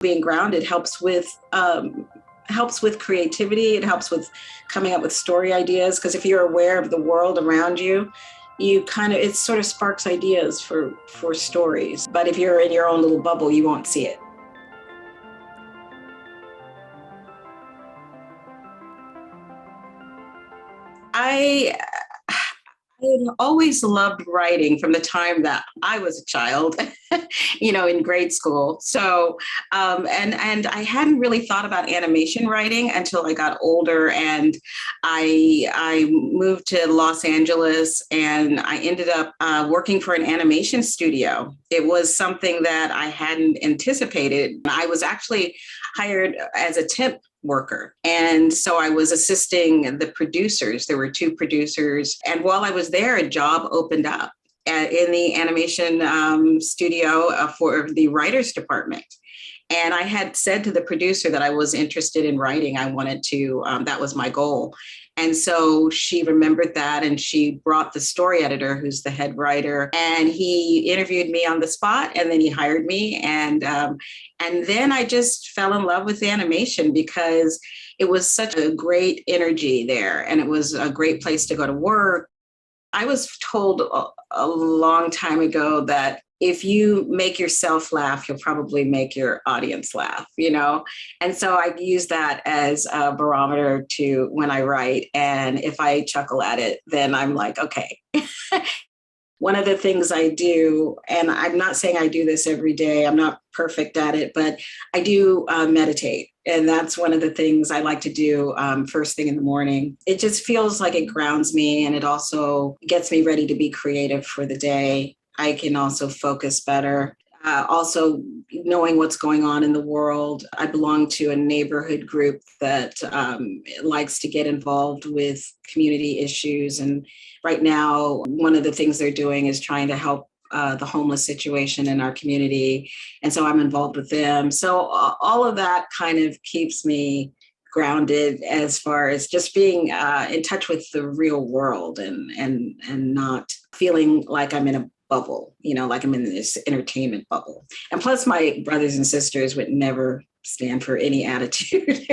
Being grounded helps with creativity. It helps with coming up with story ideas, because if you're aware of the world around you, it sort of sparks ideas for stories. But if you're in your own little bubble, you won't see it. I always loved writing from the time that I was a child, in grade school. So, and I hadn't really thought about animation writing until I got older, and I moved to Los Angeles, and I ended up working for an animation studio. It was something that I hadn't anticipated. I was actually hired as a temp worker. And so I was assisting the producers. There were two producers. And while I was there, a job opened up in the animation studio for the writers department. And I had said to the producer that I was interested in writing. I wanted to, that was my goal. And so she remembered that, and she brought the story editor, who's the head writer, and he interviewed me on the spot, and then he hired me. And then I just fell in love with animation because it was such a great energy there, and it was a great place to go to work. I was told a long time ago that if you make yourself laugh, you'll probably make your audience laugh, And so I use that as a barometer to when I write. And if I chuckle at it, then I'm like, okay. One of the things I do, and I'm not saying I do this every day, I'm not perfect at it, but I do meditate. And that's one of the things I like to do first thing in the morning. It just feels like it grounds me, and it also gets me ready to be creative for the day. I can also focus better. Also, knowing what's going on in the world. I belong to a neighborhood group that likes to get involved with community issues. And right now, one of the things they're doing is trying to help the homeless situation in our community. And so I'm involved with them. So all of that kind of keeps me grounded as far as just being in touch with the real world and not feeling like I'm in a bubble, like I'm in this entertainment bubble. And plus my brothers and sisters would never stand for any attitude,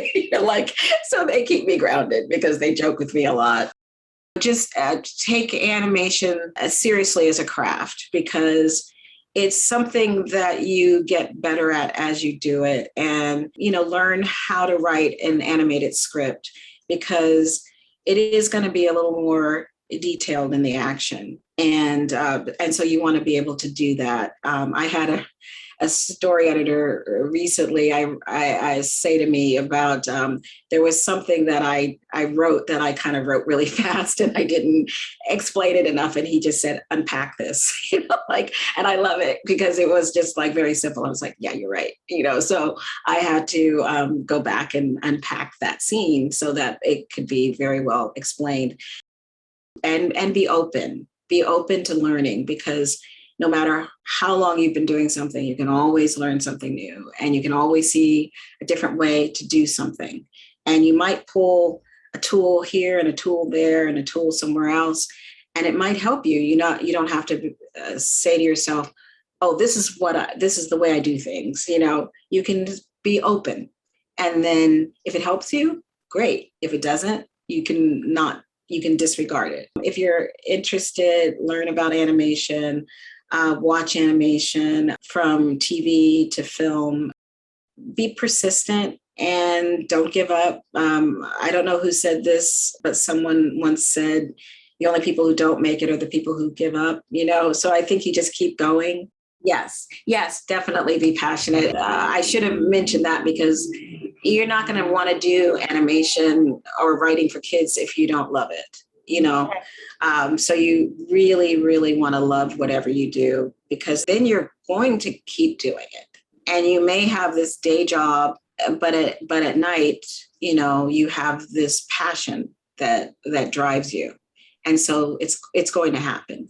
so they keep me grounded because they joke with me a lot. Just take animation as seriously as a craft, because it's something that you get better at as you do it, and, learn how to write an animated script, because it is going to be a little more detailed in the action. And so you want to be able to do that. I had a story editor recently, I say to me about, there was something that I wrote that I kind of wrote really fast, and I didn't explain it enough. And he just said, unpack this, and I love it because it was just very simple. I was like, yeah, you're right. So I had to go back and unpack that scene so that it could be very well explained, and be open to learning, because no matter how long you've been doing something, you can always learn something new, and you can always see a different way to do something. And you might pull a tool here and a tool there and a tool somewhere else, and it might help you. You don't have to say to yourself, oh, this is the way I do things. You can just be open. And then if it helps you, great. If it doesn't, you can disregard it. If you're interested, learn about animation, watch animation from TV to film. Be persistent and don't give up. I don't know who said this, but someone once said, the only people who don't make it are the people who give up, So I think you just keep going. Yes, definitely be passionate. I should have mentioned that, because you're not going to want to do animation or writing for kids if you don't love it, So you really, really want to love whatever you do, because then you're going to keep doing it. And you may have this day job, but at night, you have this passion that drives you. And so it's going to happen.